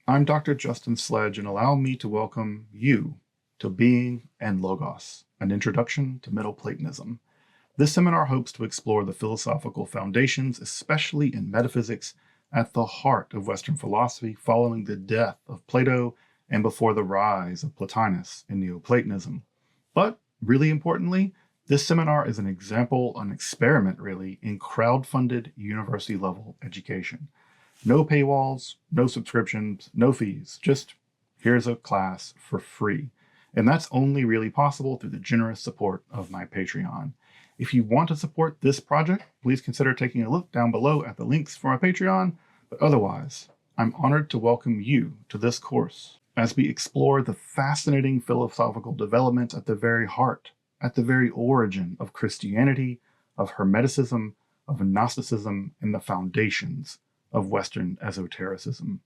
I'm Dr. Justin Sledge, and allow me to welcome you to Being and Logos, an introduction to Middle-Platonism. This seminar hopes to explore the philosophical foundations, especially in metaphysics, at the heart of Western philosophy following the death of Plato and before the rise of Plotinus in Neo-Platonism. But really importantly, this seminar is an example, an experiment really, in crowd-funded university-level education. No paywalls, no subscriptions, no fees, just here's a class for free. And that's only really possible through the generous support of my Patreon. If you want to support this project, please consider taking a look down below at the links for my Patreon. But otherwise, I'm honored to welcome you to this course as we explore the fascinating philosophical developments at the very heart, at the very origin of Christianity, of Hermeticism, of Gnosticism, and the foundations of Western Esotericism.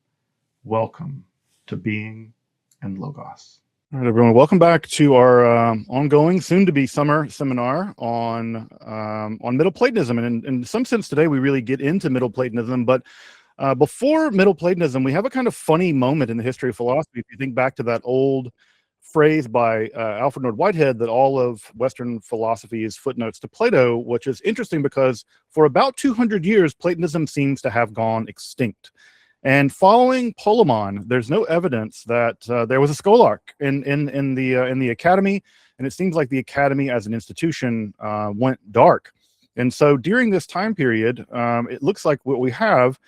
Welcome to Being and Logos. All right, everyone. Welcome back to our ongoing, soon-to-be summer seminar on Middle Platonism. And in some sense, today we really get into Middle Platonism. But before Middle Platonism, we have a kind of funny moment in the history of philosophy. If you think back to that old phrase by Alfred North Whitehead that all of Western philosophy is footnotes to Plato, which is interesting because for about 200 years, Platonism seems to have gone extinct. And following Polemon, there's no evidence that there was a scholarch in the academy, and it seems like the academy as an institution went dark. And so during this time period, it looks like what we have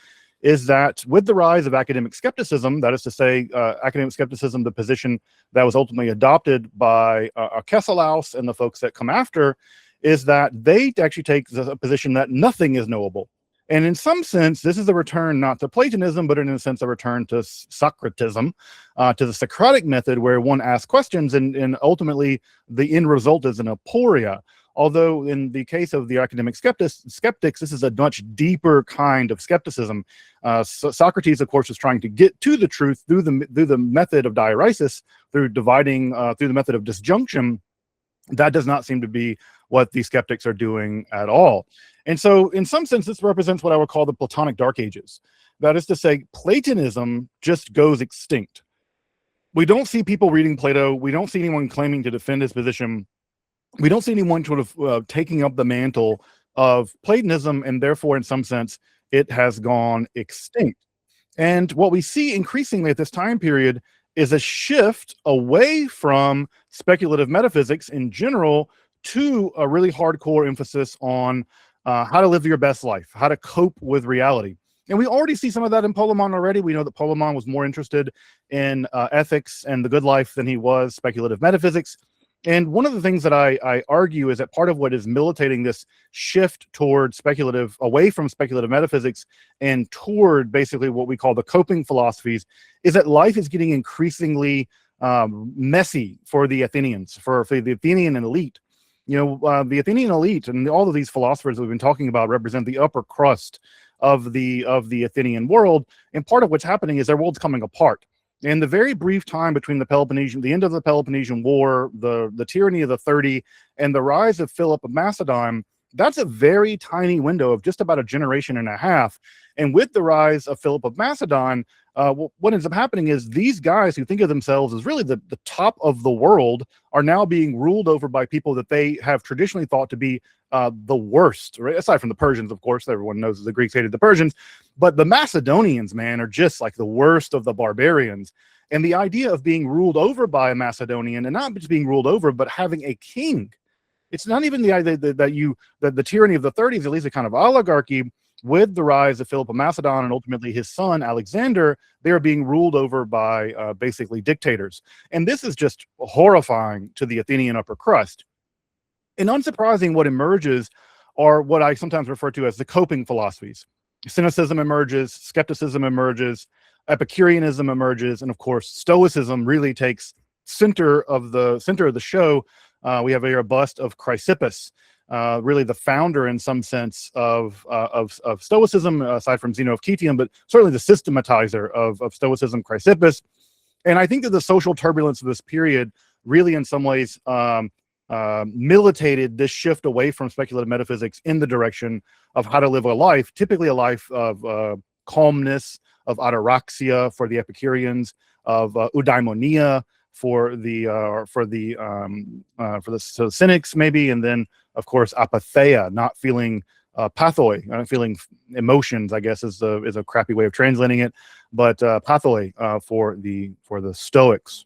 is that with the rise of academic skepticism, that is to say, academic skepticism, the position that was ultimately adopted by Arcesilaus and the folks that come after, is that they actually take a position that nothing is knowable. And in some sense, this is a return not to Platonism, but in a sense, a return to Socratism, to the Socratic method, where one asks questions and ultimately the end result is an aporia. Although in the case of the academic skeptics, this is a much deeper kind of skepticism. Socrates, of course, is trying to get to the truth through the method of diaresis, through dividing, through the method of disjunction. That does not seem to be what the skeptics are doing at all. And so in some sense, this represents what I would call the Platonic Dark Ages. That is to say, Platonism just goes extinct. We don't see people reading Plato. We don't see anyone claiming to defend his position. We don't see anyone sort of taking up the mantle of Platonism, and therefore, in some sense, it has gone extinct. And what we see increasingly at this time period is a shift away from speculative metaphysics in general to a really hardcore emphasis on how to live your best life, how to cope with reality. And we already see some of that in Polemon already. We know that Polemon was more interested in ethics and the good life than he was speculative metaphysics. And one of the things that I argue is that part of what is militating this shift toward speculative, away from speculative metaphysics and toward basically what we call the coping philosophies, is that life is getting increasingly messy for the Athenians, for the Athenian elite. You know, the Athenian elite and all of these philosophers that we've been talking about represent the upper crust of the Athenian world. And part of what's happening is their world's coming apart. In the very brief time between the end of the Peloponnesian War, the tyranny of the 30, and the rise of Philip of Macedon, that's a very tiny window of just about a generation and a half. And with the rise of Philip of Macedon, what ends up happening is these guys who think of themselves as really the top of the world are now being ruled over by people that they have traditionally thought to be the worst, right? Aside from the Persians, of course, everyone knows the Greeks hated the Persians, but the Macedonians, man, are just like the worst of the barbarians. And the idea of being ruled over by a Macedonian, and not just being ruled over, but having a king. It's not even the idea that the tyranny of the 30s, at least a kind of oligarchy. With the rise of Philip of Macedon and ultimately his son Alexander, they are being ruled over by basically dictators. And this is just horrifying to the Athenian upper crust. And unsurprising, what emerges are what I sometimes refer to as the coping philosophies. Cynicism emerges, skepticism emerges, Epicureanism emerges, and of course, Stoicism really takes center of the show. We have here a bust of Chrysippus, really the founder in some sense of Stoicism, aside from Zeno of Citium, but certainly the systematizer of Stoicism, Chrysippus. And I think that the social turbulence of this period really in some ways militated this shift away from speculative metaphysics in the direction of how to live a life, typically a life of calmness, of ataraxia for the Epicureans, of eudaimonia for the Cynics maybe, and then of course apatheia, not feeling pathoi, not feeling emotions, I guess is a crappy way of translating it, but pathoi for the Stoics.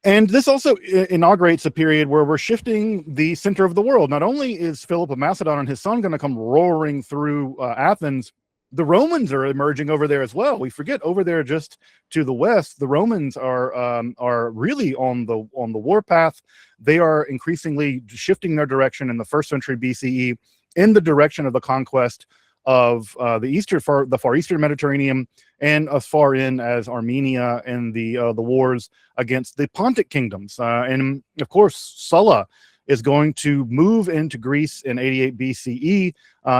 And this also inaugurates a period where we're shifting the center of the world. Not only is Philip of Macedon and his son going to come roaring through Athens, the Romans are emerging over there as well. We forget over there just to the west, the Romans are really on the warpath. They are increasingly shifting their direction in the 1st century BCE in the direction of the conquest of the far eastern Mediterranean, and as far in as Armenia and the wars against the Pontic kingdoms. And of course, Sulla is going to move into Greece in 88 BCE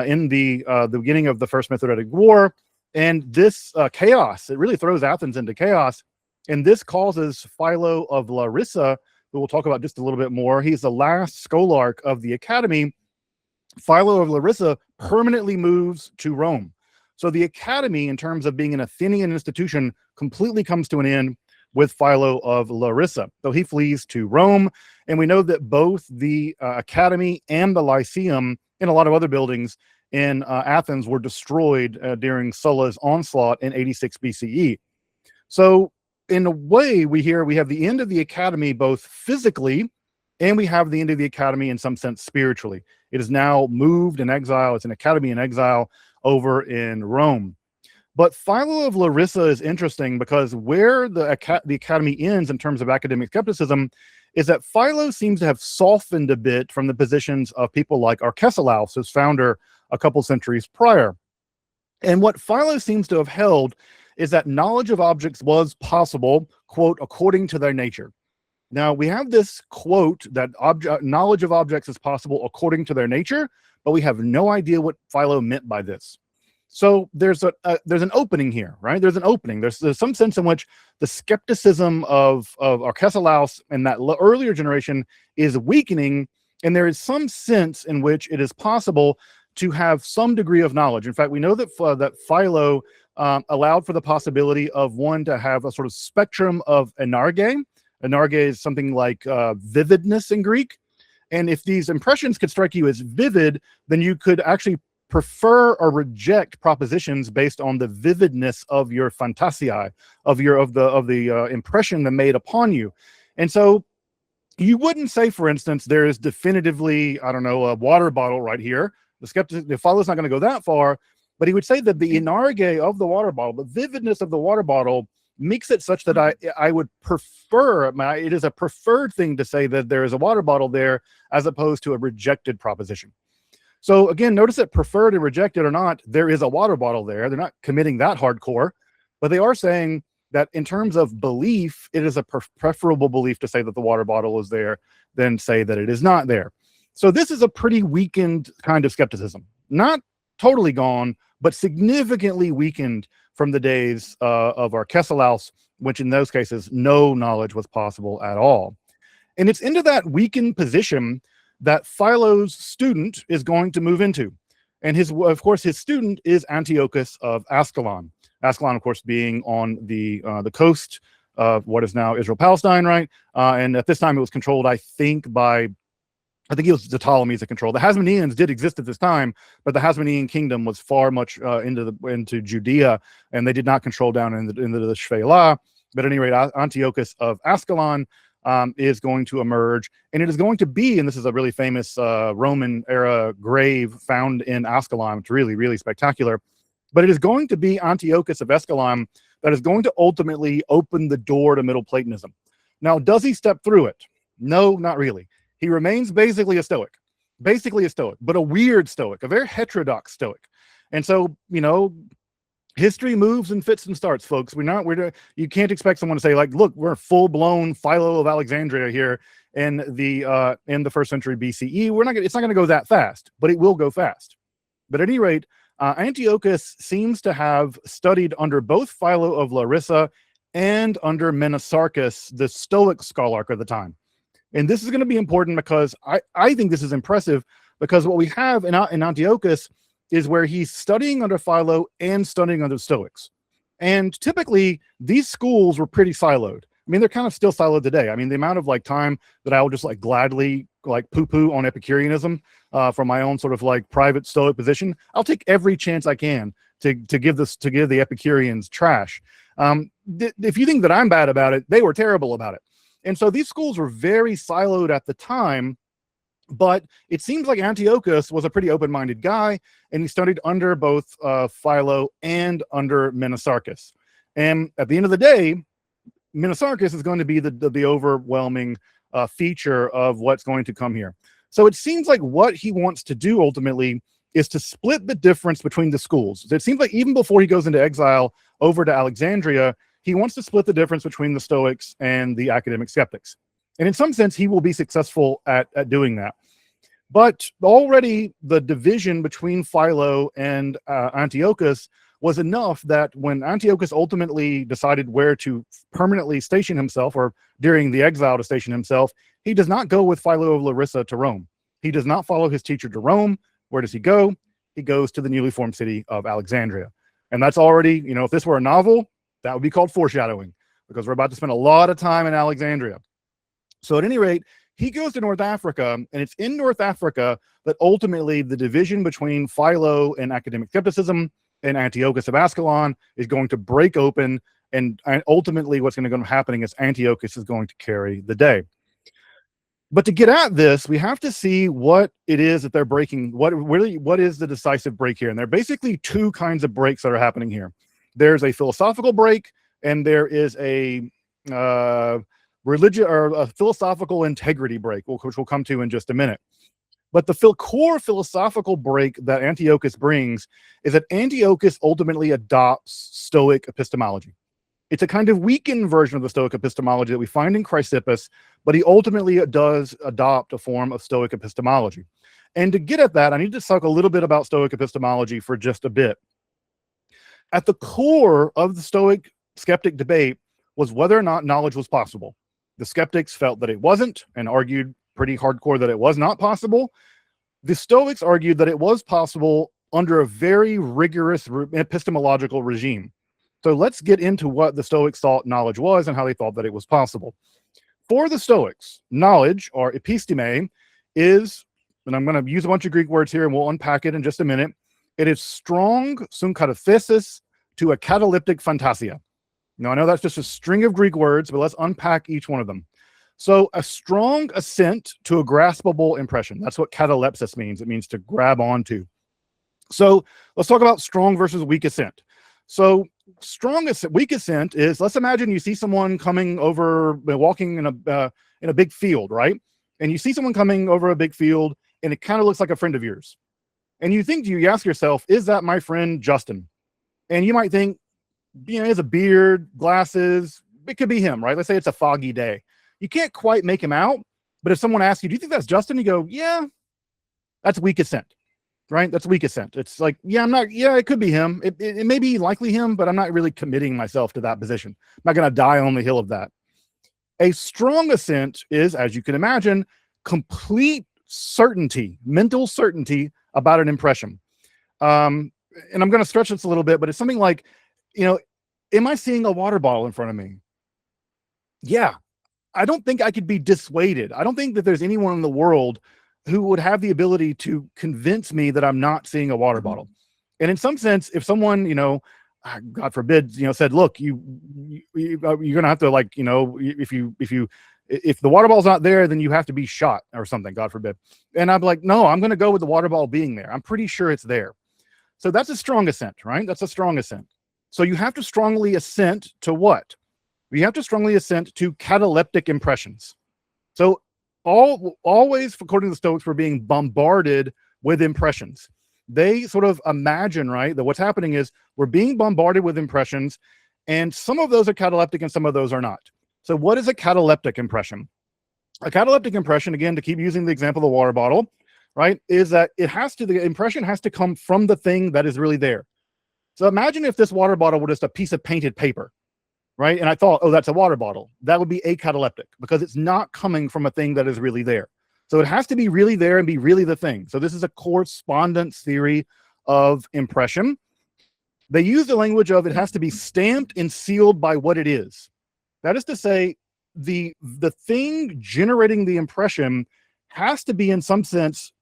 in the beginning of the First Mithridatic War. And this chaos, it really throws Athens into chaos. And this causes Philo of Larissa, who we'll talk about just a little bit more. He's the last scholarch of the academy. Philo of Larissa permanently moves to Rome. So the academy, in terms of being an Athenian institution, completely comes to an end with Philo of Larissa. So he flees to Rome, and we know that both the academy and the Lyceum and a lot of other buildings in Athens were destroyed during Sulla's onslaught in 86 BCE. So in a way, we have the end of the academy both physically, and we have the end of the academy in some sense spiritually. It is now moved in exile. It's an academy in exile over in Rome. But Philo of Larissa is interesting because where the academy ends in terms of academic skepticism is that Philo seems to have softened a bit from the positions of people like Arcesilaus, his founder, a couple centuries prior. And what Philo seems to have held is that knowledge of objects was possible, quote, according to their nature. Now, we have this quote that knowledge of objects is possible according to their nature, but we have no idea what Philo meant by this. So there's an opening here, right? There's an opening. There's some sense in which the skepticism of Arcesilaus and that earlier generation is weakening, and there is some sense in which it is possible to have some degree of knowledge. In fact, we know that Philo allowed for the possibility of one to have a sort of spectrum of enarge. Enarge is something like vividness in Greek. And if these impressions could strike you as vivid, then you could actually prefer or reject propositions based on the vividness of your fantasiae, of the impression that made upon you. And so you wouldn't say, for instance, there is definitively, I don't know, a water bottle right here. The Philo's not going to go that far, but he would say that the enarge of the water bottle, the vividness of the water bottle, makes it such that I would prefer, it is a preferred thing to say that there is a water bottle there as opposed to a rejected proposition. So again, notice that preferred and rejected or not, there is a water bottle there. They're not committing that hardcore, but they are saying that in terms of belief, it is a preferable belief to say that the water bottle is there than say that it is not there. So this is a pretty weakened kind of skepticism. Not totally gone, but significantly weakened from the days of Arcesilaus, which in those cases, no knowledge was possible at all. And it's into that weakened position that Philo's student is going to move into. And of course, his student is Antiochus of Ascalon. Ascalon, of course, being on the coast of what is now Israel-Palestine, right? And at this time, it was controlled, I think it was the Ptolemies that controlled. The Hasmoneans did exist at this time, but the Hasmonean kingdom was far much into Judea, and they did not control down into the Shphelah. But at any rate, Antiochus of Ascalon is going to emerge, and it is going to be, and this is a really famous Roman era grave found in Ascalon. It's really, really spectacular. But it is going to be Antiochus of Ascalon that is going to ultimately open the door to Middle Platonism. Now, does he step through it? No, not really. He remains basically a Stoic, but a weird Stoic, a very heterodox Stoic. And so, history moves and fits and starts, folks. You can't expect someone to say, like, look, we're full-blown Philo of Alexandria here in the 1st century BCE. It's not going to go that fast, but it will go fast. But at any rate, Antiochus seems to have studied under both Philo of Larissa and under Menosarchus, the Stoic scholarch of the time. And this is going to be important because I think this is impressive, because what we have in Antiochus is where he's studying under Philo and studying under the Stoics. And typically, these schools were pretty siloed. I mean, they're kind of still siloed today. I mean, the amount of like time that I will just like gladly like poo-poo on Epicureanism from my own sort of like private Stoic position, I'll take every chance I can to give the Epicureans trash. If you think that I'm bad about it, they were terrible about it. And so these schools were very siloed at the time, but it seems like Antiochus was a pretty open-minded guy, and he studied under both Philo and under Menisarchus. And at the end of the day, Menisarchus is going to be the overwhelming feature of what's going to come here. So it seems like what he wants to do ultimately is to split the difference between the schools. It seems like even before he goes into exile over to Alexandria, he wants to split the difference between the Stoics and the academic skeptics. And in some sense, he will be successful at doing that. But already the division between Philo and Antiochus was enough that when Antiochus ultimately decided where to permanently station himself, or during the exile to station himself, he does not go with Philo of Larissa to Rome. He does not follow his teacher to Rome. Where does he go? He goes to the newly formed city of Alexandria. And that's already, you know, if this were a novel, that would be called foreshadowing, because we're about to spend a lot of time in Alexandria. So at any rate, he goes to North Africa, and it's in North Africa that ultimately the division between Philo and academic skepticism and Antiochus of Ascalon is going to break open, and ultimately what's going to go happening is Antiochus is going to carry the day. But to get at this, we have to see what it is that they're breaking. What is the decisive break here? And there are basically two kinds of breaks that are happening here. There's a philosophical break, and there is a religion or a philosophical integrity break, which we'll come to in just a minute. But the core philosophical break that Antiochus brings is that Antiochus ultimately adopts Stoic epistemology. It's a kind of weakened version of the Stoic epistemology that we find in Chrysippus, but he ultimately does adopt a form of Stoic epistemology. And to get at that, I need to talk a little bit about Stoic epistemology for just a bit. At the core of the Stoic skeptic debate was whether or not knowledge was possible. The skeptics felt that it wasn't and argued pretty hardcore that it was not possible. The Stoics argued that it was possible under a very rigorous epistemological regime. So let's get into what the Stoics thought knowledge was and how they thought that it was possible. For the Stoics, knowledge, or episteme, is, and I'm going to use a bunch of Greek words here and we'll unpack it in just a minute, it is strong synkatathesis to a cataleptic fantasia. Now, I know that's just a string of Greek words, but let's unpack each one of them. So a strong assent to a graspable impression. That's what catalepsis means. It means to grab onto. So let's talk about strong versus weak assent. So strong assent, weak assent is, let's imagine you see someone coming over, walking in a big field, right? And you see someone coming over a big field, and it kind of looks like a friend of yours. And you ask yourself, is that my friend Justin? And you might think, you know, he has a beard, glasses, it could be him, right? Let's say it's a foggy day. You can't quite make him out, but if someone asks you, do you think that's Justin? You go, yeah, that's weak assent, right? That's weak assent. It's like, yeah, it could be him. It may be likely him, but I'm not really committing myself to that position. I'm not going to die on the hill of that. A strong assent is, as you can imagine, complete certainty, mental certainty about an impression. And I'm going to stretch this a little bit, but it's something like, you know, am I seeing a water bottle in front of me? Yeah. I don't think I could be dissuaded. I don't think that there's anyone in the world who would have the ability to convince me that I'm not seeing a water bottle. And in some sense, if someone, you know, God forbid, you know, said, look, you're going to have to, like, you know, if the water ball's not there, then you have to be shot or something, God forbid. And I'm like, no, I'm going to go with the water ball being there. I'm pretty sure it's there. So that's a strong assent, right? That's a strong assent. So you have to strongly assent to what? We have to strongly assent to cataleptic impressions. So always, according to the Stoics, we're being bombarded with impressions. They sort of imagine, right, that what's happening is we're being bombarded with impressions, and some of those are cataleptic and some of those are not. So what is a cataleptic impression? A cataleptic impression, again, to keep using the example of the water bottle, right, is that the impression has to come from the thing that is really there. So imagine if this water bottle were just a piece of painted paper, right? And I thought, oh, that's a water bottle. That would be acataleptic because it's not coming from a thing that is really there. So it has to be really there and be really the thing. So this is a correspondence theory of impression. They use the language of it has to be stamped and sealed by what it is. That is to say, the thing generating the impression has to be in some sense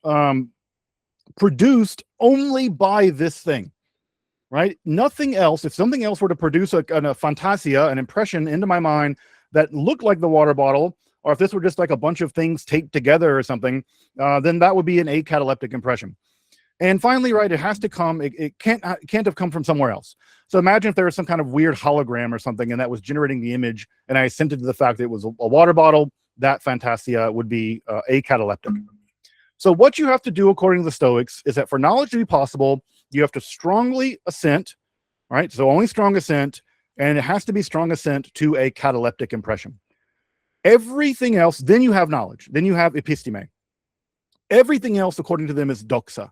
produced only by this thing, right? Nothing else. If something else were to produce a fantasia, an impression into my mind that looked like the water bottle, or if this were just like a bunch of things taped together or something, then that would be an acataleptic impression. And finally, right, it has to come, it can't have come from somewhere else. So imagine if there was some kind of weird hologram or something and that was generating the image, and I assented to the fact that it was a water bottle, that fantasia would be acataleptic. So what you have to do, according to the Stoics, is that for knowledge to be possible, you have to strongly assent, right? So only strong assent, and it has to be strong assent to a cataleptic impression. Everything else, then you have knowledge. Then you have episteme. Everything else, according to them, is doxa.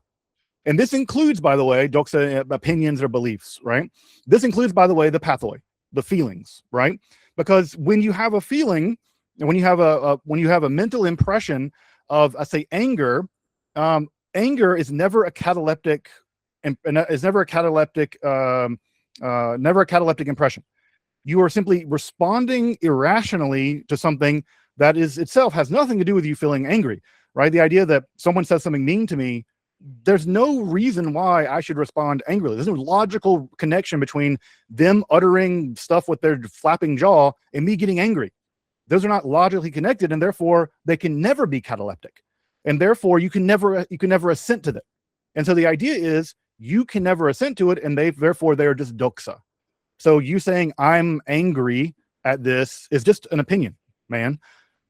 And this includes, by the way, doxa, opinions or beliefs, right? This includes, by the way, the pathoi, the feelings, right? Because when you have a feeling, and when you have a mental impression of, I say, anger, anger is never a cataleptic, never a cataleptic impression. You are simply responding irrationally to something that is itself has nothing to do with you feeling angry, right? The idea that someone says something mean to me, there's no reason why I should respond angrily. There's no logical connection between them uttering stuff with their flapping jaw and me getting angry. Those are not logically connected, and therefore they can never be cataleptic. And therefore you can never assent to them. And so the idea is you can never assent to it, and therefore they are just doxa. So you saying I'm angry at this is just an opinion, man.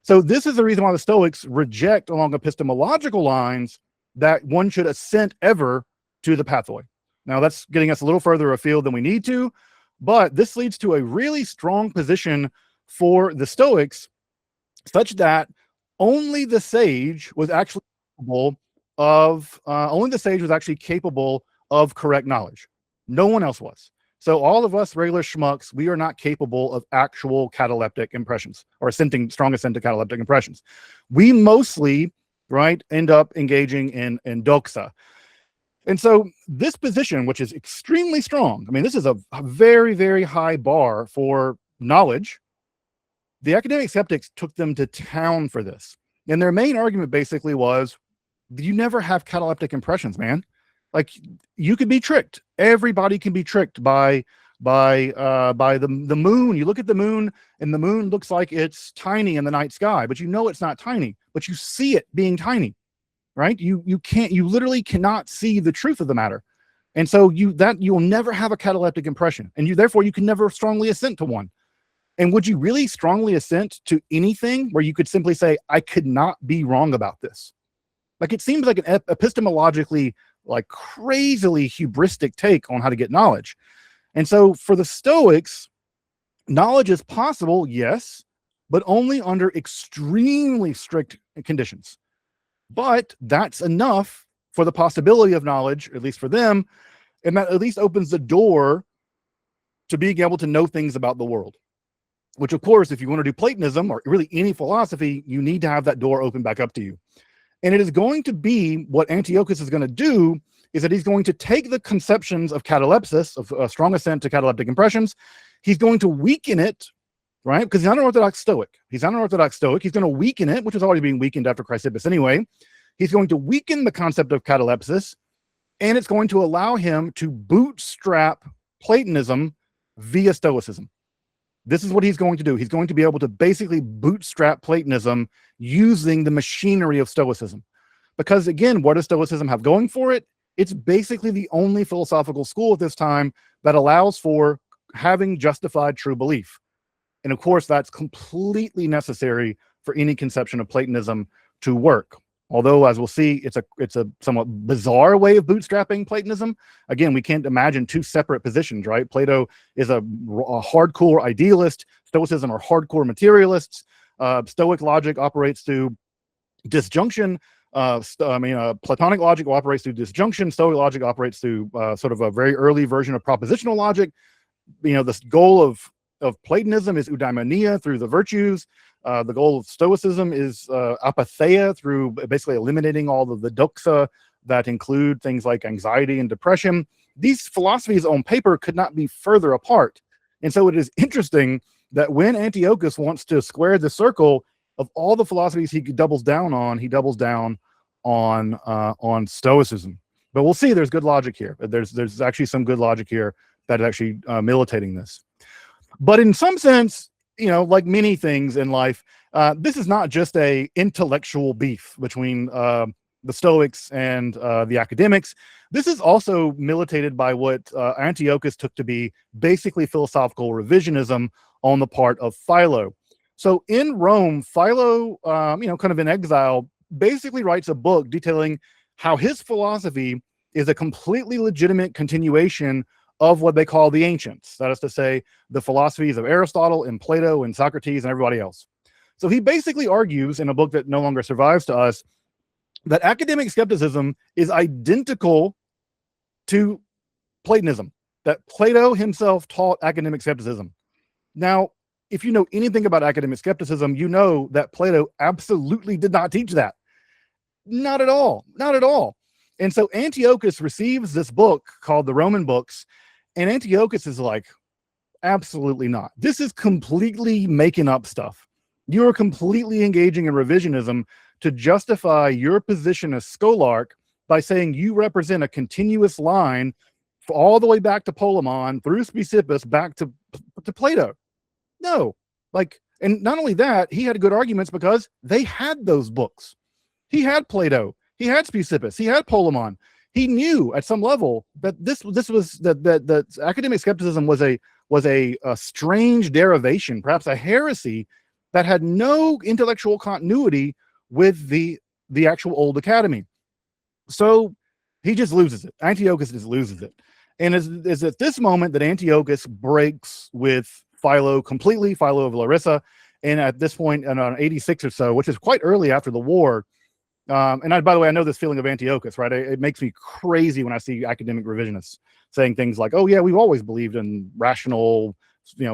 So this is the reason why the Stoics reject along epistemological lines that one should assent ever to the pathoi. Now that's getting us a little further afield than we need to, but this leads to a really strong position for the Stoics, such that only the sage was actually capable of correct knowledge. No one else was. So all of us regular schmucks, we are not capable of actual cataleptic impressions or strong assent to cataleptic impressions. We mostly, right, end up engaging in doxa. And so this position, which is extremely strong, I mean, this is a very, very high bar for knowledge. The academic skeptics took them to town for this. And their main argument basically was, you never have cataleptic impressions, man. Like, you could be tricked. Everybody can be tricked by the moon. You look at the moon, and the moon looks like it's tiny in the night sky, but you know it's not tiny, but you see it being tiny, right? You literally cannot see the truth of the matter. And so you'll never have a cataleptic impression, and therefore you can never strongly assent to one. And would you really strongly assent to anything where you could simply say, I could not be wrong about this? Like, it seems like an epistemologically, like, crazily hubristic take on how to get knowledge. And so for the Stoics, knowledge is possible, yes, but only under extremely strict conditions. But that's enough for the possibility of knowledge, at least for them, and that at least opens the door to being able to know things about the world. Which, of course, if you want to do Platonism or really any philosophy, you need to have that door open back up to you. And it is going to be what Antiochus is going to do, is that he's going to take the conceptions of catalepsis, of strong assent to cataleptic impressions. He's going to weaken it, right? Because he's not an Orthodox Stoic. He's not an Orthodox Stoic. He's going to weaken it, which is already being weakened after Chrysippus anyway. He's going to weaken the concept of catalepsis, and it's going to allow him to bootstrap Platonism via Stoicism. This is what he's going to do. He's going to be able to basically bootstrap Platonism using the machinery of Stoicism. Because again, what does Stoicism have going for it? It's basically the only philosophical school at this time that allows for having justified true belief. And of course, that's completely necessary for any conception of Platonism to work. Although, as we'll see, it's a somewhat bizarre way of bootstrapping Platonism. Again, we can't imagine two separate positions, right? Plato is a hardcore idealist. Stoicism are hardcore materialists. Stoic logic operates through disjunction. Platonic logic operates through disjunction. Stoic logic operates through sort of a very early version of propositional logic. You know, this goal of of Platonism is eudaimonia through the virtues. The goal of Stoicism is apatheia, through basically eliminating all of the doxa that include things like anxiety and depression. These philosophies on paper could not be further apart. And so it is interesting that when Antiochus wants to square the circle of all the philosophies he doubles down on Stoicism. But we'll see, there's good logic here. There's actually some good logic here that is actually militating this. But in some sense, like many things in life, this is not just a intellectual beef between the Stoics and the academics. This is also militated by what Antiochus took to be basically philosophical revisionism on the part of Philo. So in Rome, Philo, kind of in exile, basically writes a book detailing how his philosophy is a completely legitimate continuation of what they call the ancients. That is to say, the philosophies of Aristotle and Plato and Socrates and everybody else. So he basically argues in a book that no longer survives to us that academic skepticism is identical to Platonism, that Plato himself taught academic skepticism. Now, if you know anything about academic skepticism, you know that Plato absolutely did not teach that. Not at all. Not at all. And so Antiochus receives this book called the Roman Books, and Antiochus is like, absolutely not. This is completely making up stuff. You are completely engaging in revisionism to justify your position as scholarch by saying you represent a continuous line all the way back to Polemon, through Speusippus, back to Plato. No. And not only that, he had good arguments because they had those books. He had Plato, he had Speusippus, he had Polemon. He knew at some level that this was that academic skepticism was a strange derivation, perhaps a heresy that had no intellectual continuity with the actual old academy. So he just loses it. Antiochus just loses it. And is at this moment that Antiochus breaks with Philo completely, Philo of Larissa. And at this point, in 86 or so, which is quite early after the war, and by the way, I know this feeling of Antiochus, right? It makes me crazy when I see academic revisionists saying things like, oh yeah, we've always believed in rational,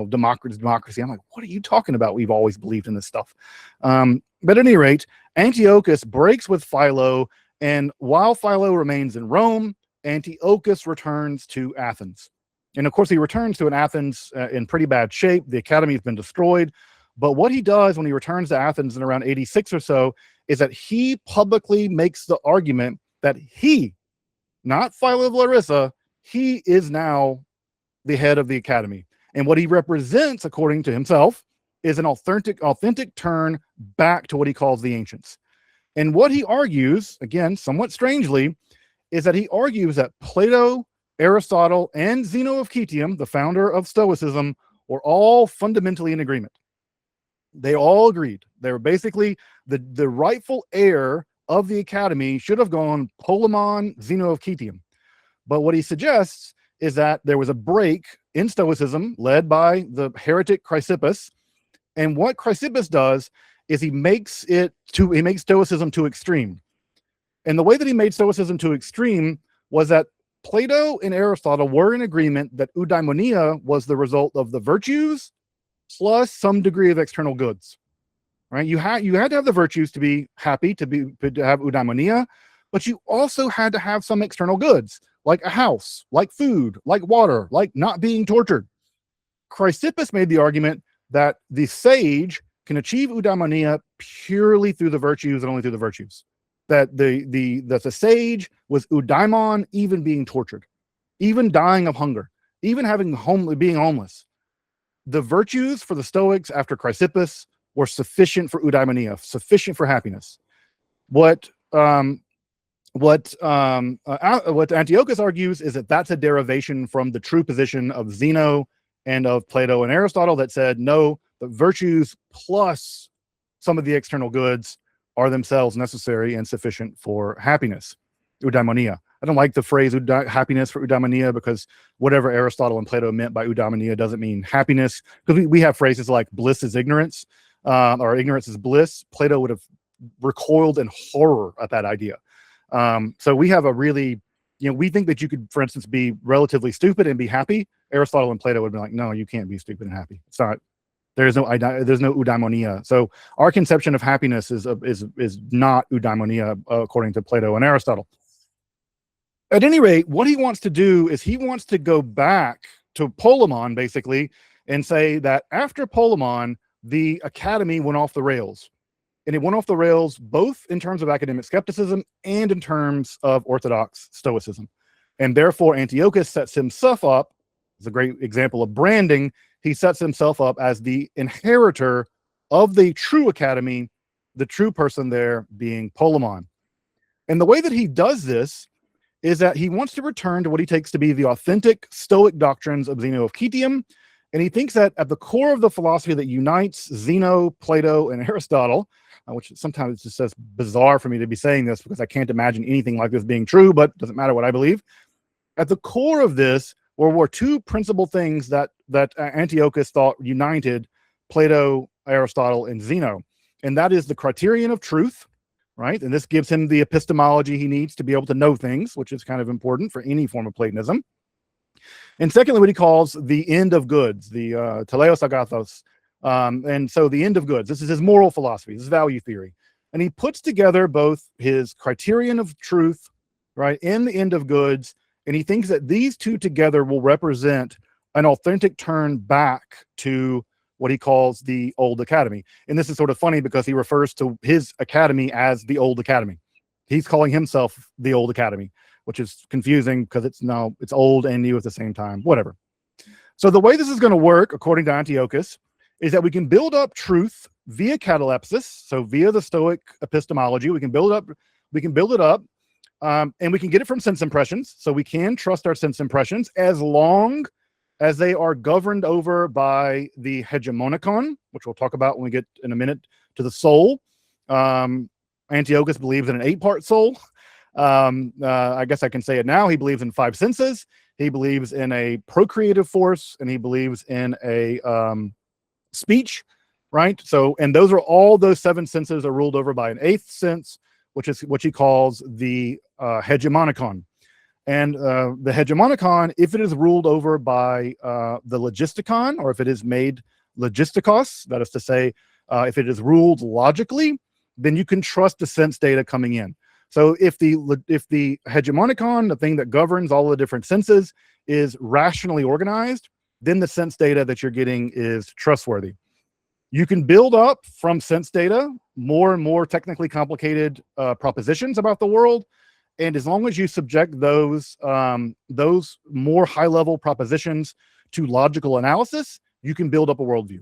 democracy. I'm like, what are you talking about? We've always believed in this stuff. But at any rate, Antiochus breaks with Philo, and while Philo remains in Rome, Antiochus returns to Athens. And of course, he returns to Athens in pretty bad shape. The academy has been destroyed. But what he does when he returns to Athens in around 86 or so is that he publicly makes the argument that he, not Philo of Larissa, he is now the head of the academy. And what he represents, according to himself, is an authentic turn back to what he calls the ancients. And what he argues, again, somewhat strangely, is that he argues that Plato, Aristotle, and Zeno of Citium, the founder of Stoicism, were all fundamentally in agreement. They all agreed. They were basically the rightful heir of the academy should have gone Polemon, Zeno of Citium. But what he suggests is that there was a break in Stoicism led by the heretic Chrysippus. And what Chrysippus does is he makes Stoicism too extreme. And the way that he made Stoicism too extreme was that Plato and Aristotle were in agreement that eudaimonia was the result of the virtues plus some degree of external goods, right? You had to have the virtues to be happy, to have eudaimonia, but you also had to have some external goods, like a house, like food, like water, like not being tortured. Chrysippus made the argument that the sage can achieve eudaimonia purely through the virtues and only through the virtues. That the sage was eudaimon, even being tortured, even dying of hunger, even being homeless. The virtues for the Stoics after Chrysippus were sufficient for eudaimonia, sufficient for happiness. What Antiochus argues is that that's a derivation from the true position of Zeno and of Plato and Aristotle that said, no, the virtues plus some of the external goods are themselves necessary and sufficient for happiness, eudaimonia. I don't like the phrase happiness for eudaimonia because whatever Aristotle and Plato meant by eudaimonia doesn't mean happiness. Because we have phrases like bliss is ignorance, or ignorance is bliss. Plato would have recoiled in horror at that idea. So we have a really, we think that you could, for instance, be relatively stupid and be happy, Aristotle and Plato would have been like, no, you can't be stupid and happy. It's not. There's no eudaimonia. So our conception of happiness is not eudaimonia according to Plato and Aristotle. At any rate, what he wants to do is he wants to go back to Polemon, basically, and say that after Polemon, the academy went off the rails. And it went off the rails both in terms of academic skepticism and in terms of orthodox Stoicism. And therefore, Antiochus sets himself up, as a great example of branding, he sets himself up as the inheritor of the true academy, the true person there being Polemon. And the way that he does this is that he wants to return to what he takes to be the authentic Stoic doctrines of Zeno of Citium. And he thinks that at the core of the philosophy that unites Zeno, Plato, and Aristotle, which sometimes it's just says bizarre for me to be saying this because I can't imagine anything like this being true, but it doesn't matter what I believe. At the core of this were two principal things that Antiochus thought united Plato, Aristotle, and Zeno. And that is the criterion of truth, right? And this gives him the epistemology he needs to be able to know things, which is kind of important for any form of Platonism. And secondly, what he calls the end of goods, the teleos agathos. And so the end of goods, this is his moral philosophy, his value theory. And he puts together both his criterion of truth, right, and the end of goods. And he thinks that these two together will represent an authentic turn back to what he calls the old academy. And this is sort of funny because he refers to his academy as the old academy. He's calling himself the old academy, which is confusing because it's old and new at the same time, whatever. So the way this is going to work, according to Antiochus, is that we can build up truth via catalepsis, so via the Stoic epistemology. We can build it up, and we can get it from sense impressions. So we can trust our sense impressions as long as they are governed over by the hegemonicon, which we'll talk about when we get in a minute to the soul. Antiochus believes in an 8-part soul. I guess I can say it now. He believes in 5 senses. He believes in a procreative force, and he believes in a speech, right? So, and those 7 senses are ruled over by an 8th sense, which is what he calls the hegemonicon. And the hegemonicon, if it is ruled over by the logisticon, or if it is made logistikos, that is to say, if it is ruled logically, then you can trust the sense data coming in. So if the hegemonicon, the thing that governs all the different senses, is rationally organized, then the sense data that you're getting is trustworthy. You can build up from sense data more and more technically complicated propositions about the world. And as long as you subject those more high-level propositions to logical analysis, you can build up a worldview.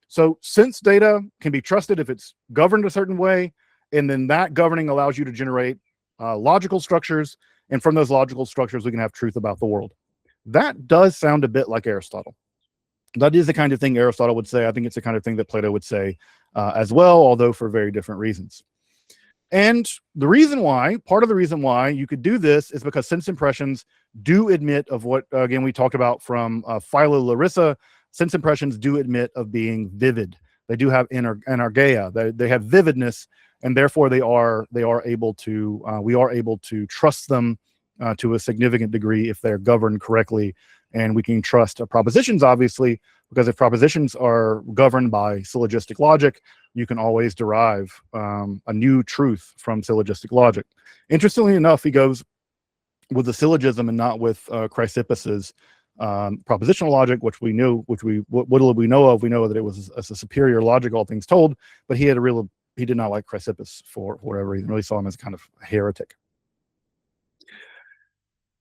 So sense data can be trusted if it's governed a certain way, and then that governing allows you to generate logical structures, and from those logical structures, we can have truth about the world. That does sound a bit like Aristotle. That is the kind of thing Aristotle would say. I think it's the kind of thing that Plato would say as well, although for very different reasons. And part of the reason why you could do this is because sense impressions do admit of what, again, we talked about from Philo Larissa. Sense impressions do admit of being vivid. They do have anargeia. They have vividness, and therefore we are able to trust them to a significant degree if they're governed correctly. And we can trust propositions, obviously, because if propositions are governed by syllogistic logic, you can always derive a new truth from syllogistic logic. Interestingly enough, he goes with the syllogism and not with Chrysippus's propositional logic, what little we know of. We know that it was a superior logic, all things told, but he did not like Chrysippus for whatever reason. Really saw him as kind of a heretic.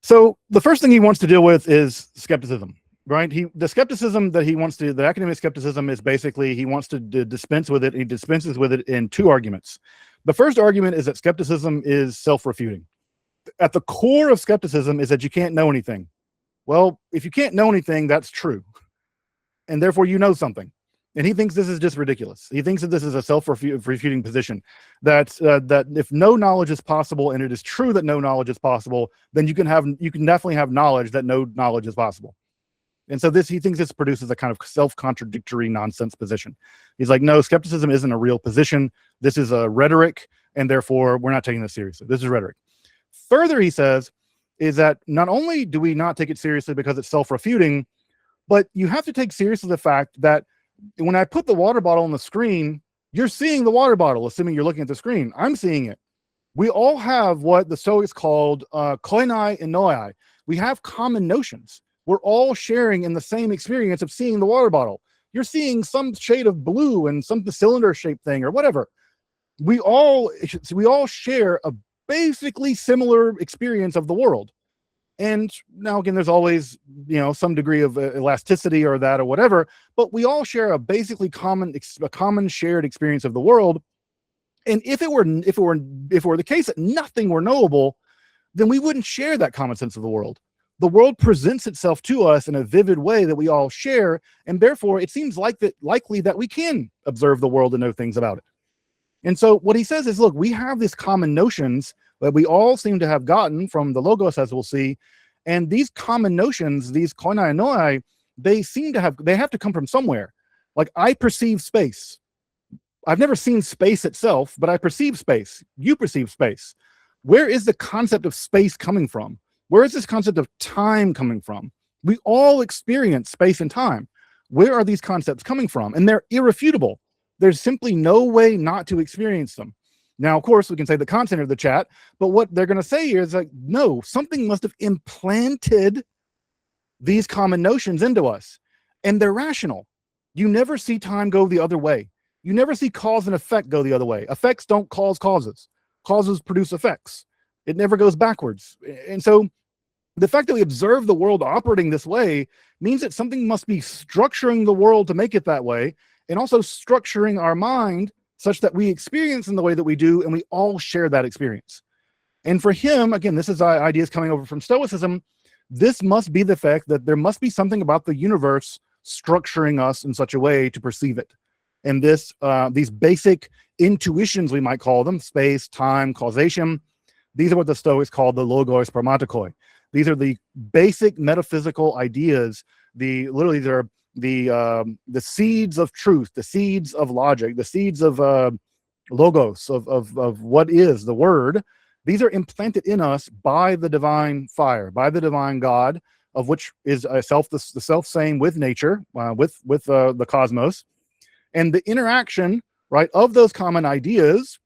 So the first thing he wants to deal with is skepticism, right? The skepticism that he wants to, the academic skepticism is basically, he wants to dispense with it. He dispenses with it in 2 arguments. The first argument is that skepticism is self-refuting. At the core of skepticism is that you can't know anything. Well, if you can't know anything, that's true. And therefore you know something. And he thinks this is just ridiculous. He thinks that this is a self-refuting position, that if no knowledge is possible, and it is true that no knowledge is possible, then you can definitely have knowledge that no knowledge is possible. And so he thinks this produces a kind of self-contradictory nonsense position. He's like, no, skepticism isn't a real position. This is a rhetoric, and therefore we're not taking this seriously. This is rhetoric. Further, he says, is that not only do we not take it seriously because it's self-refuting, But you have to take seriously the fact that when I put the water bottle on the screen, you're seeing the water bottle, assuming you're looking at the screen. I'm seeing it. We all have what the Stoics called koinai and noi. We have common notions. We're all sharing in the same experience of seeing the water bottle. You're seeing some shade of blue and some cylinder-shaped thing or whatever. We all share a basically similar experience of the world. And now again, there's always, some degree of elasticity or that or whatever, but we all share a basically common shared experience of the world. And if it were the case that nothing were knowable, then we wouldn't share that common sense of the world. The world presents itself to us in a vivid way that we all share, and therefore it seems likely that we can observe the world and know things about it. And so what he says is, look, we have these common notions that we all seem to have gotten from the Logos, as we'll see, and these common notions, these koinai and noi, they have to come from somewhere. Like, I perceive space. I've never seen space itself, but I perceive space. You perceive space. Where is the concept of space coming from? Where is this concept of time coming from? We all experience space and time. Where are these concepts coming from? And they're irrefutable. There's simply no way not to experience them. Now, of course, we can say the content of the chat, but what they're going to say here is like, no, something must have implanted these common notions into us. And they're rational. You never see time go the other way. You never see cause and effect go the other way. Effects don't cause causes. Causes produce effects. It never goes backwards. And so the fact that we observe the world operating this way means that something must be structuring the world to make it that way, and also structuring our mind such that we experience in the way that we do, and we all share that experience. And for him, again, this is ideas coming over from Stoicism, this must be the fact that there must be something about the universe structuring us in such a way to perceive it. And these basic intuitions, we might call them, space, time, causation, these are what the Stoics call the logos pragmatikoi. These are the basic metaphysical ideas. Literally, they're the seeds of truth, the seeds of logic, the seeds of logos, of what is the word. These are implanted in us by the divine fire, by the divine God, of which is the self same with nature, with the cosmos, and the interaction, right, of those common ideas.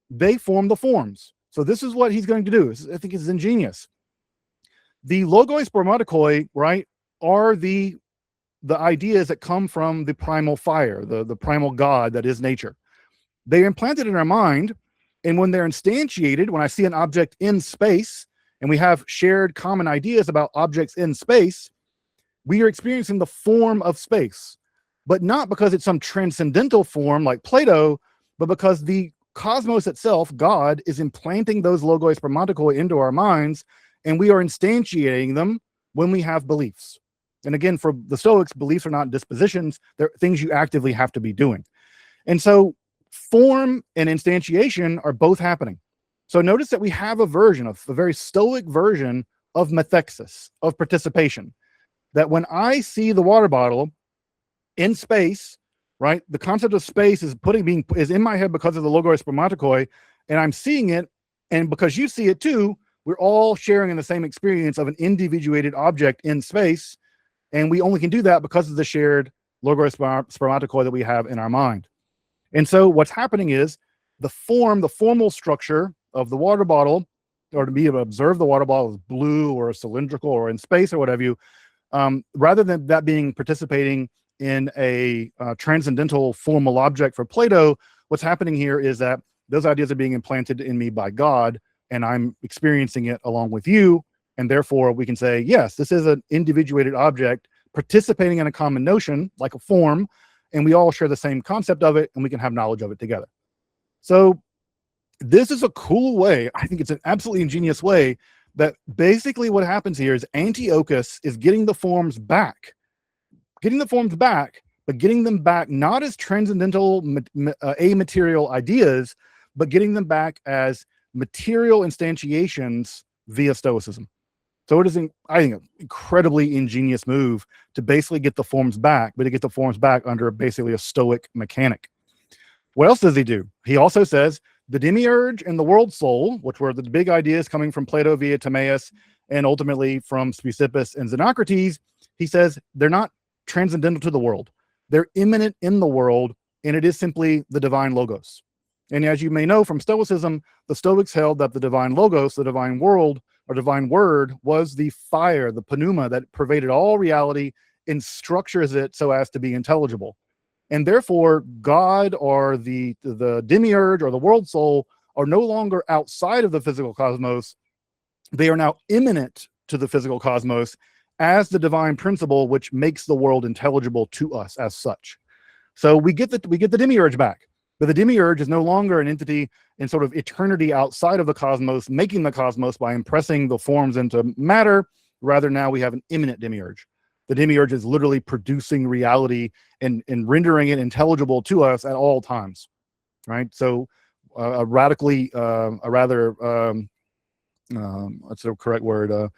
They form the forms. So this is what he's going to do. I think it's ingenious. The logos pragmatikoi, right, are the ideas that come from the primal fire, the primal God that is nature. They're implanted in our mind, and when they're instantiated, when I see an object in space, and we have shared common ideas about objects in space, we are experiencing the form of space, but not because it's some transcendental form like Plato, but because the cosmos itself, God, is implanting those logos pragmatikoi into our minds, and we are instantiating them when we have beliefs. And again, for the Stoics, beliefs are not dispositions. They're things you actively have to be doing. And so form and instantiation are both happening. So notice that we have a very Stoic version of methexis, of participation. That when I see the water bottle in space, right, the concept of space is in my head because of the logos pragmatikoi, and I'm seeing it, and because you see it too, we're all sharing in the same experience of an individuated object in space. And we only can do that because of the shared logos pragmatikoi that we have in our mind. And so what's happening is the formal structure of the water bottle, or to be able to observe the water bottle as blue or cylindrical or in space or whatever rather than that being participating in a transcendental formal object for Plato, what's happening here is that those ideas are being implanted in me by God, and I'm experiencing it along with you. And therefore, we can say, yes, this is an individuated object participating in a common notion, like a form, and we all share the same concept of it, and we can have knowledge of it together. So this is a cool way. I think it's an absolutely ingenious way that basically what happens here is Antiochus is getting the forms back, but getting them back not as transcendental, amaterial ideas, but getting them back as material instantiations via Stoicism. So it is, I think, an incredibly ingenious move to basically get the forms back, but to get the forms back under basically a Stoic mechanic. What else does he do? He also says the demiurge and the world soul, which were the big ideas coming from Plato via Timaeus and ultimately from Speusippus and Xenocrates, he says they're not transcendental to the world. They're immanent in the world, and it is simply the divine logos. And as you may know from Stoicism, the Stoics held that the divine logos, the divine world or divine word, was the fire, the pneuma that pervaded all reality and structures it so as to be intelligible. And therefore, God or the demiurge or the world soul are no longer outside of the physical cosmos. They are now immanent to the physical cosmos as the divine principle, which makes the world intelligible to us as such. So we get the demiurge back. But the demiurge is no longer an entity in sort of eternity outside of the cosmos, making the cosmos by impressing the forms into matter. Rather, now we have an immanent demiurge. The demiurge is literally producing reality and rendering it intelligible to us at all times, right? So a rather, what's the correct word?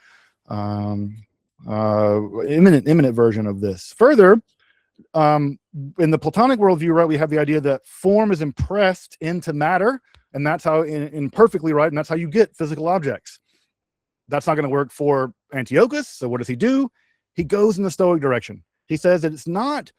Immanent version of this. Further, in the Platonic worldview, right, we have the idea that form is impressed into matter, and that's how, imperfectly, right, and that's how you get physical objects. That's not going to work for Antiochus. So what does he do? He goes in the Stoic direction. He says that it's not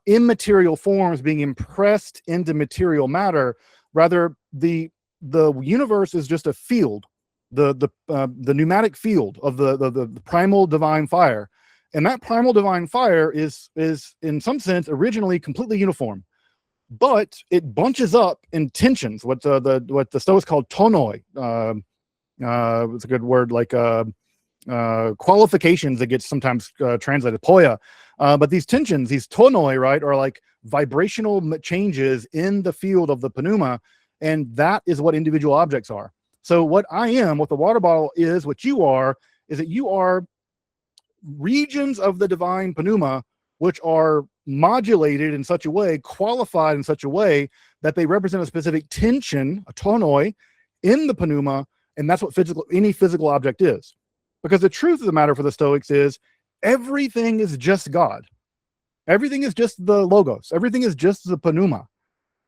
immaterial forms being impressed into material matter. Rather, the universe is just a field, the pneumatic field of the primal divine fire. And that primal divine fire is in some sense originally completely uniform, but it bunches up in tensions. What the Stoics called tonoi. It's a good word, like qualifications that gets sometimes translated poia. But these tensions, these tonoi, right, are like vibrational changes in the field of the pneuma, and that is what individual objects are. So what I am, what the water bottle is, what you are, is that you are regions of the divine pneuma, which are modulated in such a way, qualified in such a way that they represent a specific tension, a tonoi, in the pneuma, and that's what any physical object is. Because the truth of the matter for the Stoics is everything is just God. Everything is just the logos. Everything is just the pneuma.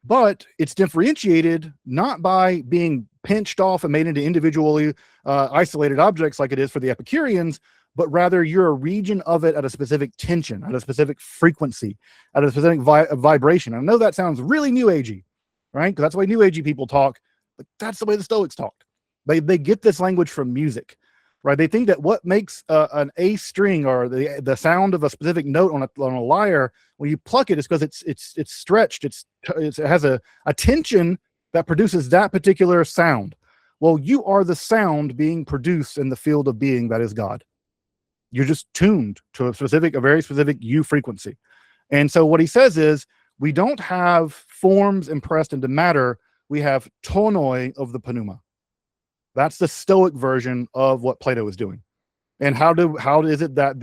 But it's differentiated not by being pinched off and made into individually isolated objects like it is for the Epicureans, but rather you're a region of it at a specific tension, at a specific frequency, at a specific vibration. I know that sounds really New Agey, right? Because that's the way New Agey people talk, but that's the way the Stoics talked. They get this language from music, right? They think that what makes an A string or the sound of a specific note on a lyre, when you pluck it, is because it's stretched, it has a tension that produces that particular sound. Well, you are the sound being produced in the field of being that is God. You're just tuned to a very specific U frequency. And so what he says is, we don't have forms impressed into matter, we have tonoi of the pneuma. That's the Stoic version of what Plato is doing. And how is it that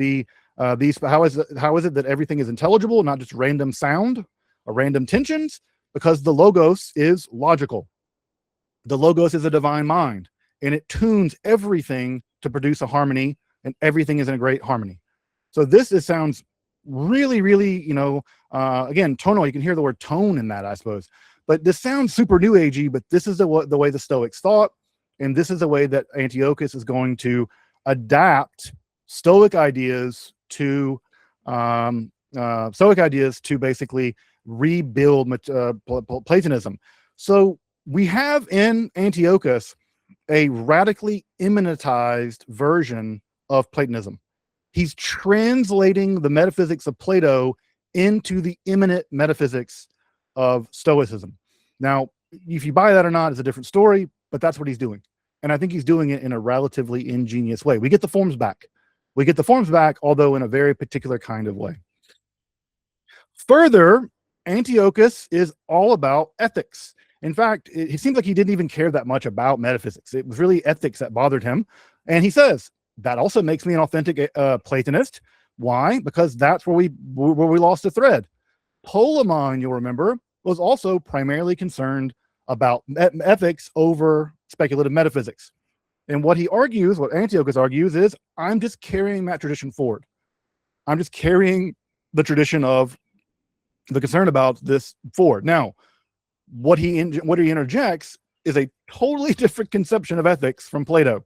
how is it that everything is intelligible, not just random sound or random tensions? Because the logos is logical. The logos is a divine mind, and it tunes everything to produce a harmony, and everything is in a great harmony. So sounds really, really, again, tonal. You can hear the word tone in that, I suppose. But this sounds super New Agey, but this is the way the Stoics thought, and this is the way that Antiochus is going to adapt Stoic ideas to basically rebuild Platonism. So we have in Antiochus a radically immanentized version of Platonism. He's translating the metaphysics of Plato into the immanent metaphysics of Stoicism. Now, if you buy that or not is a different story, but that's what he's doing. And I think he's doing it in a relatively ingenious way. We get the forms back. Although in a very particular kind of way. Further, Antiochus is all about ethics. In fact, it seems like he didn't even care that much about metaphysics. It was really ethics that bothered him. And he says, that also makes me an authentic Platonist. Why? Because that's where we lost the thread. Polemon, you'll remember, was also primarily concerned about ethics over speculative metaphysics. And what Antiochus argues is, I'm just carrying that tradition forward. I'm just carrying the tradition of the concern about this forward. Now, what he interjects is a totally different conception of ethics from Plato.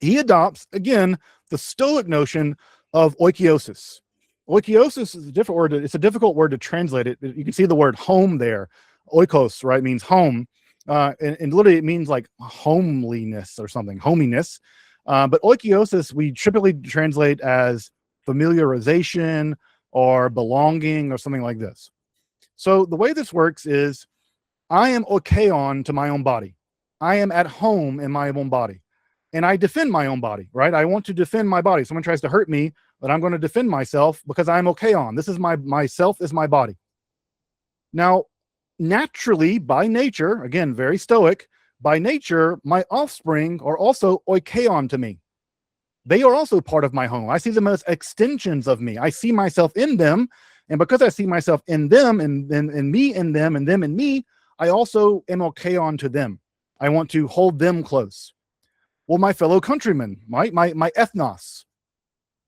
He adopts, again, the Stoic notion of oikeiosis. Oikiosis is a different word. It's a difficult word to translate it. You can see the word home there. Oikos, right, means home. And literally it means like homeliness or something, hominess. But oikiosis, we typically translate as familiarization or belonging or something like this. So the way this works is I am oikeon to my own body. I am at home in my own body. And I defend my own body, right? I want to defend my body. Someone tries to hurt me, but I'm going to defend myself because I'm oikeon. This is myself is my body. Now, naturally, by nature, again, very stoic, by nature, my offspring are also oikeon to me. They are also part of my home. I see them as extensions of me. I see myself in them. And because I see myself in them and me in them and them in me, I also am oikeon to them. I want to hold them close. Well, my fellow countrymen, my ethnos,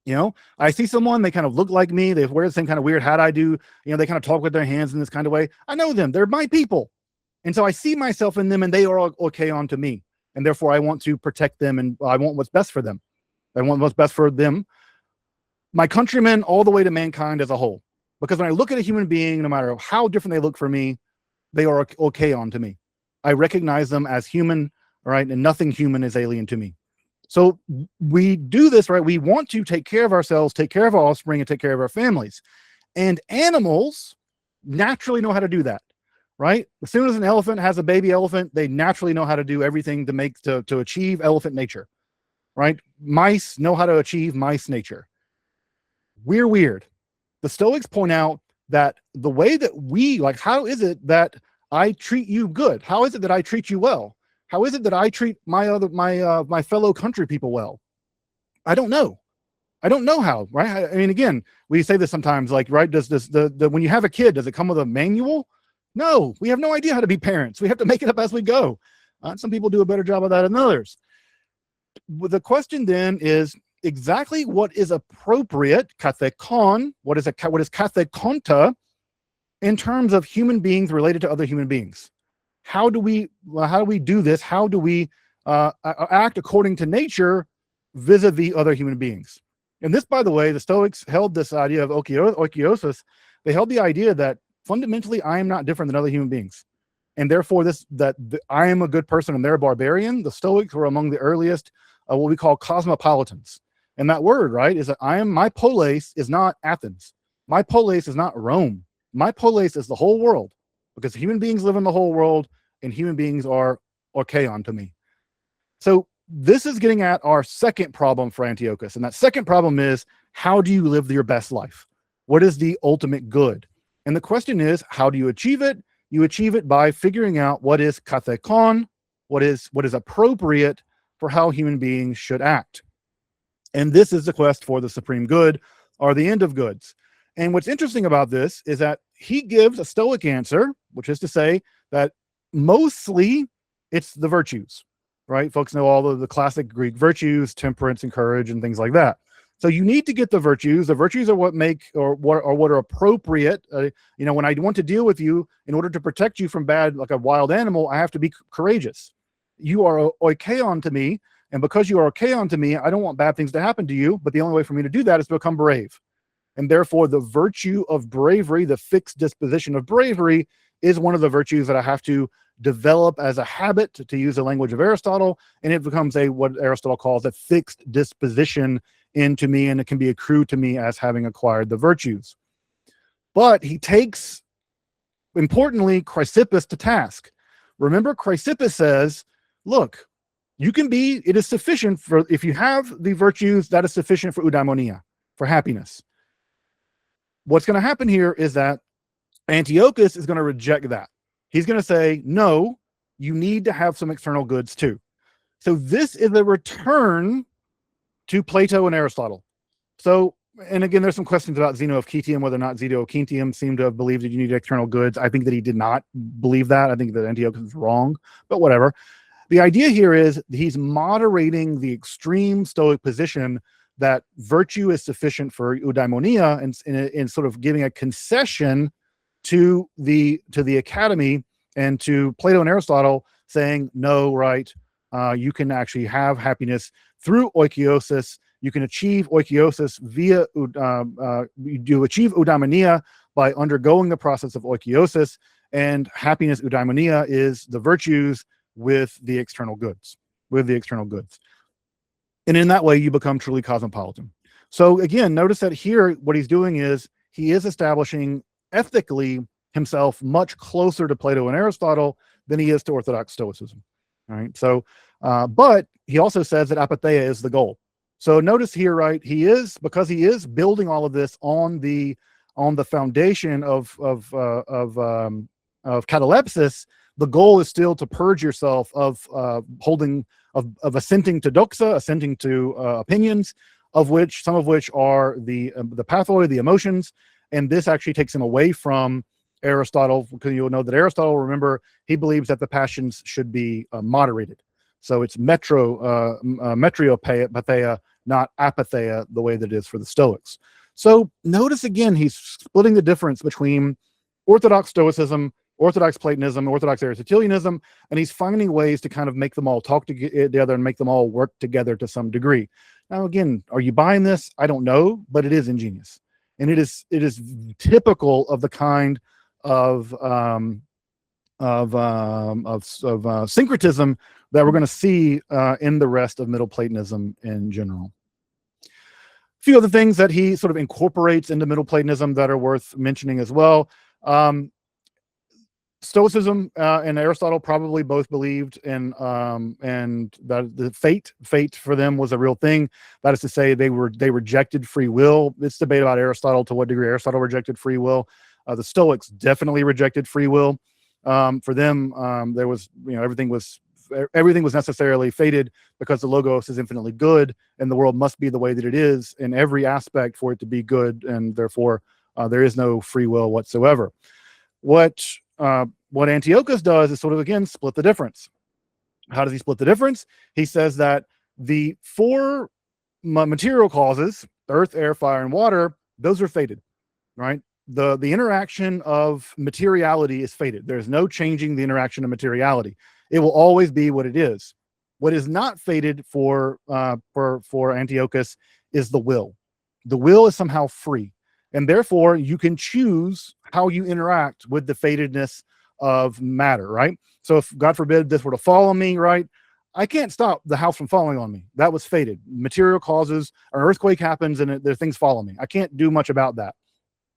you know, I see someone, they kind of look like me. They wear the same kind of weird hat I do. You know, they kind of talk with their hands in this kind of way. I know them. They're my people. And so I see myself in them and they are oikeon to me. And therefore I want to protect them and I want what's best for them. I want what's best for them, my countrymen, all the way to mankind as a whole. Because when I look at a human being, no matter how different they look for me, they are oikeon to me. I recognize them as human, right? And nothing human is alien to me. So we do this, right? We want to take care of ourselves, take care of our offspring, and take care of our families. And animals naturally know how to do that, right? As soon as an elephant has a baby elephant, they naturally know how to do everything to achieve elephant nature, right? Mice know how to achieve mice nature. We're weird. The Stoics point out that the way that how is it that I treat you good? How is it that I treat you well? How is it that I treat my fellow country people well? I don't know. I don't know how, right? I mean, again, we say this sometimes, like, right? Does when you have a kid, does it come with a manual? No, we have no idea how to be parents. We have to make it up as we go. Some people do a better job of that than others. The question then is exactly what is appropriate, kathekon, what is kathekonta, in terms of human beings related to other human beings. How do we do this? How do we act according to nature vis-a-vis other human beings? And this, by the way, the Stoics held this idea of oikeiosis. They held the idea that fundamentally I am not different than other human beings, and therefore I am a good person and they're a barbarian. The Stoics were among the earliest what we call cosmopolitans, and that word, right, is that my polis is not Athens, my polis is not Rome, my polis is the whole world, because human beings live in the whole world, and human beings are oikeon to me. So this is getting at our second problem for Antiochus. And that second problem is, how do you live your best life? What is the ultimate good? And the question is, how do you achieve it? You achieve it by figuring out what is kathekon, what is appropriate for how human beings should act. And this is the quest for the supreme good, or the end of goods. And what's interesting about this is that he gives a Stoic answer, which is to say that mostly it's the virtues, right? Folks know all of the classic Greek virtues, temperance and courage and things like that. So you need to get the virtues. The virtues are what are appropriate. When I want to deal with you, in order to protect you from bad, like a wild animal, I have to be courageous. You are oikeon to me. And because you are oikeon to me, I don't want bad things to happen to you. But the only way for me to do that is to become brave. And therefore, the virtue of bravery, the fixed disposition of bravery, is one of the virtues that I have to develop as a habit, to use the language of Aristotle. And it becomes what Aristotle calls a fixed disposition into me, and it can be accrued to me as having acquired the virtues. But he takes, importantly, Chrysippus to task. Remember, Chrysippus says, look, it is sufficient if you have the virtues, that is sufficient for eudaimonia, for happiness. What's going to happen here is that Antiochus is going to reject that. He's going to say, no, you need to have some external goods too. So this is a return to Plato and Aristotle. So, and again, there's some questions about Zeno of Citium, whether or not Zeno of Citium seemed to have believed that you need external goods. I think that he did not believe that. I think that Antiochus is wrong, but whatever. The idea here is he's moderating the extreme Stoic position that virtue is sufficient for eudaimonia, and in sort of giving a concession to the academy and to Plato and Aristotle, saying, no, right, you can actually have happiness through oikeiosis You can achieve oikiosis via, you achieve eudaimonia by undergoing the process of oikiosis, and happiness, eudaimonia, is the virtues with the external goods, And in that way, you become truly cosmopolitan. So again, notice that here, what he's doing is he is establishing ethically himself much closer to Plato and Aristotle than he is to Orthodox Stoicism. All right. So, but he also says that apatheia is the goal. So notice here, right? Because he is building all of this on the foundation of catalepsis. The goal is still to purge yourself of assenting to doxa, assenting to opinions, some of which are the pathoi, the emotions, and this actually takes him away from Aristotle, because you'll know that Aristotle, remember, he believes that the passions should be moderated. So it's metriopatheia, not apatheia, the way that it is for the Stoics. So notice again, he's splitting the difference between Orthodox Stoicism, Orthodox Platonism, Orthodox Aristotelianism, and he's finding ways to kind of make them all talk together and make them all work together to some degree. Now, again, are you buying this? I don't know, but it is ingenious, and it is typical of the kind of syncretism that we're going to see in the rest of Middle Platonism in general. A few other things that he sort of incorporates into Middle Platonism that are worth mentioning as well. Stoicism and Aristotle probably both believed in and that the fate for them was a real thing. That is to say, they rejected free will. It's debate about Aristotle, to what degree Aristotle rejected free will. The Stoics definitely rejected free will. For them, there was, everything was necessarily fated, because the logos is infinitely good, and the world must be the way that it is in every aspect for it to be good, and therefore there is no free will whatsoever. What Antiochus does is sort of, again, split the difference. How does he split the difference? He says that the four material causes, earth, air, fire, and water, those are fated, right? The interaction of materiality is fated. There's no changing the interaction of materiality. It will always be what it is. What is not fated for Antiochus is the will. The will is somehow free, and therefore you can choose how you interact with the fatedness of matter, right? So if, God forbid, this were to fall on me, right, I can't stop the house from falling on me. That was fated. Material causes, an earthquake happens and there things fall on me. I can't do much about that.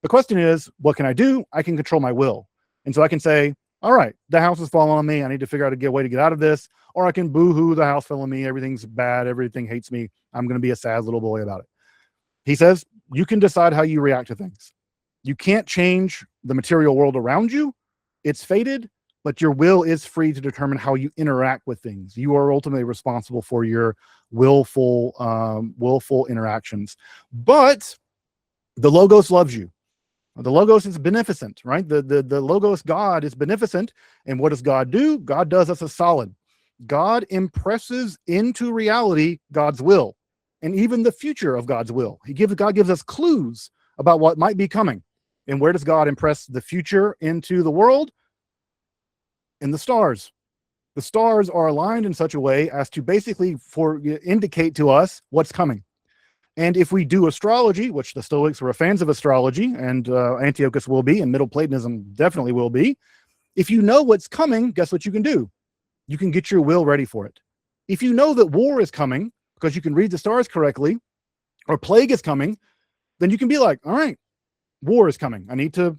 The question is, what can I do? I can control my will. And so I can say, all right, the house is falling on me. I need to figure out a way to get out of this. Or I can boo-hoo, the house fell on me. Everything's bad. Everything hates me. I'm going to be a sad little boy about it. He says, you can decide how you react to things. You can't change the material world around you. It's fated, but your will is free to determine how you interact with things. You are ultimately responsible for your willful interactions. But the Logos loves you. The Logos is beneficent, right? The Logos God is beneficent. And what does God do? God does us a solid. God impresses into reality God's will, and even the future of God's will. God gives us clues about what might be coming. And where does God impress the future into the world? In the stars. The stars are aligned in such a way as to basically indicate to us what's coming. And if we do astrology, which the Stoics were fans of astrology, and Antiochus will be, and Middle Platonism definitely will be, if you know what's coming, guess what you can do? You can get your will ready for it. If you know that war is coming, because you can read the stars correctly, or plague is coming, then you can be like, all right, war is coming. I need to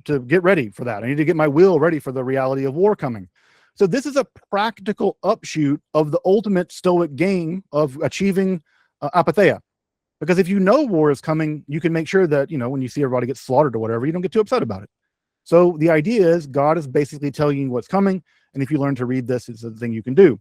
get ready for that. I need to get my will ready for the reality of war coming. So this is a practical upshoot of the ultimate Stoic game of achieving apatheia. Because if you know war is coming, you can make sure that, when you see everybody get slaughtered or whatever, you don't get too upset about it. So the idea is God is basically telling you what's coming. And if you learn to read this, it's a thing you can do.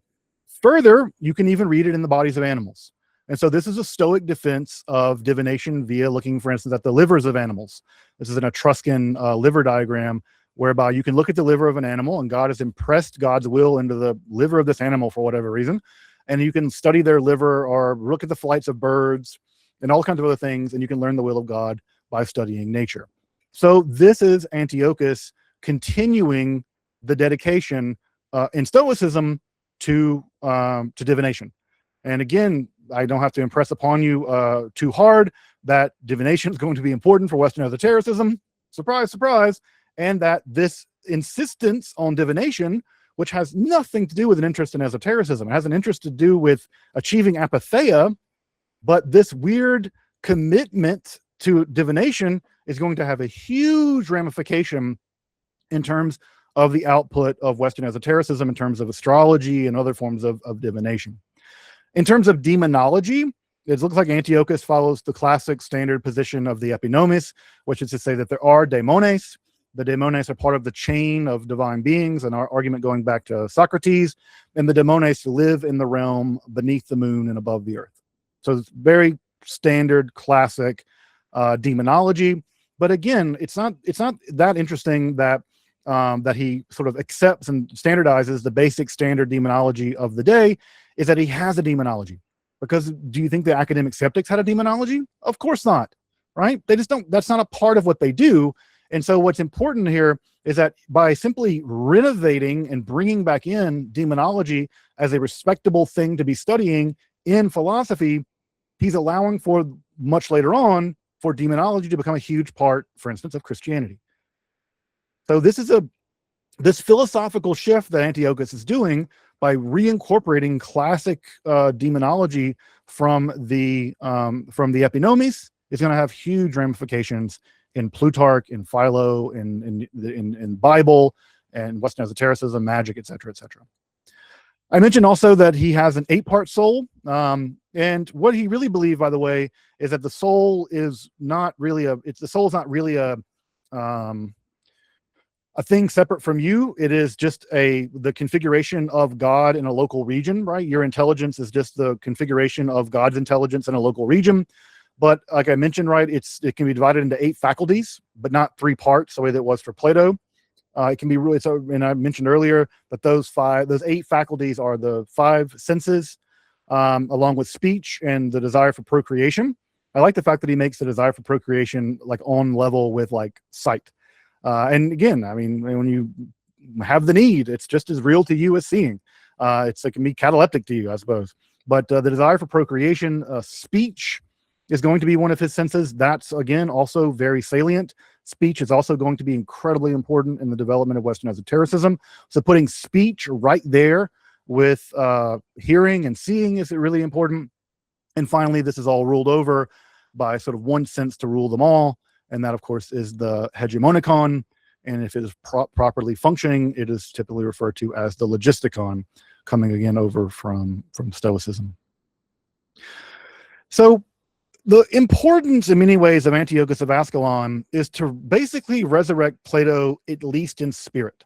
Further, you can even read it in the bodies of animals. And so this is a Stoic defense of divination via looking, for instance, at the livers of animals. This is an Etruscan liver diagram, whereby you can look at the liver of an animal, and God has impressed God's will into the liver of this animal for whatever reason. And you can study their liver or look at the flights of birds and all kinds of other things, and you can learn the will of God by studying nature. So this is Antiochus continuing the dedication in Stoicism to divination. And again, I don't have to impress upon you too hard that divination is going to be important for Western esotericism. Surprise, surprise. And that this insistence on divination, which has nothing to do with an interest in esotericism, it has an interest to do with achieving apatheia, but this weird commitment to divination is going to have a huge ramification in terms of the output of Western esotericism, in terms of astrology and other forms of divination. In terms of demonology, it looks like Antiochus follows the classic standard position of the epinomis, which is to say that there are daemones. The daemones are part of the chain of divine beings, and our argument going back to Socrates, and the daemones live in the realm beneath the moon and above the earth. So it's very standard, classic demonology. But again, it's not that interesting that that he sort of accepts and standardizes the basic standard demonology of the day, is that he has a demonology. Because do you think the academic skeptics had a demonology? Of course not, right? They just don't, that's not a part of what they do. And so what's important here is that by simply renovating and bringing back in demonology as a respectable thing to be studying in philosophy, he's allowing for much later on for demonology to become a huge part, for instance, of Christianity. So this is this philosophical shift that Antiochus is doing by reincorporating classic demonology from the epinomis is going to have huge ramifications in Plutarch, in Philo, in Bible, and Western esotericism, magic, etc., etc. I mentioned also that he has an 8-part soul, and what he really believed, by the way, is that the soul is not really a thing separate from you. It is just the configuration of God in a local region, right? Your intelligence is just the configuration of God's intelligence in a local region. But like I mentioned, right, it can be divided into 8 faculties, but not 3 parts, the way that it was for Plato. It can be really, so, and I mentioned earlier that those 8 faculties are the 5 senses, along with speech and the desire for procreation. I like the fact that he makes the desire for procreation like on level with like sight. And again, I mean, when you have the need, it's just as real to you as seeing. It can be cataleptic to you, I suppose. But the desire for procreation, speech is going to be one of his senses. That's, again, also very salient. Speech is also going to be incredibly important in the development of Western esotericism. So putting speech right there with hearing and seeing is really important. And finally, this is all ruled over by sort of one sense to rule them all. And that, of course, is the hegemonicon. And if it is properly functioning, it is typically referred to as the logisticon, coming again over from Stoicism. So the importance in many ways of Antiochus of Ascalon is to basically resurrect Plato, at least in spirit.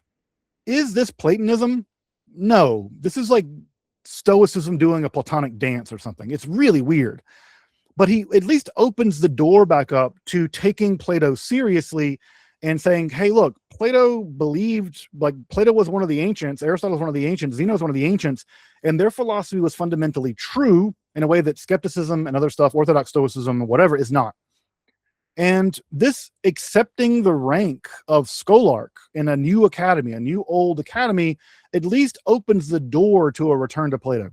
Is this Platonism? No. This is like Stoicism doing a Platonic dance or something. It's really weird. But he at least opens the door back up to taking Plato seriously and saying, hey, look, Plato believed, like Plato was one of the ancients, Aristotle was one of the ancients, Zeno was one of the ancients, and their philosophy was fundamentally true in a way that skepticism and other stuff, Orthodox Stoicism or whatever, is not. And this accepting the rank of scholarch in a new academy, a new old academy, at least opens the door to a return to Plato.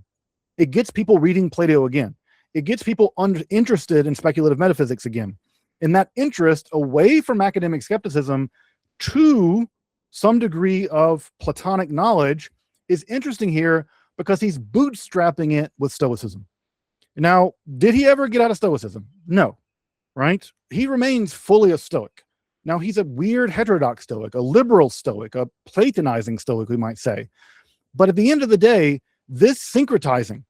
It gets people reading Plato again. It gets people interested in speculative metaphysics again. And that interest away from academic skepticism to some degree of Platonic knowledge is interesting here because he's bootstrapping it with Stoicism. Now, did he ever get out of Stoicism? No, right? He remains fully a Stoic. Now, he's a weird heterodox Stoic, a liberal Stoic, a Platonizing Stoic, we might say. But at the end of the day, this syncretizing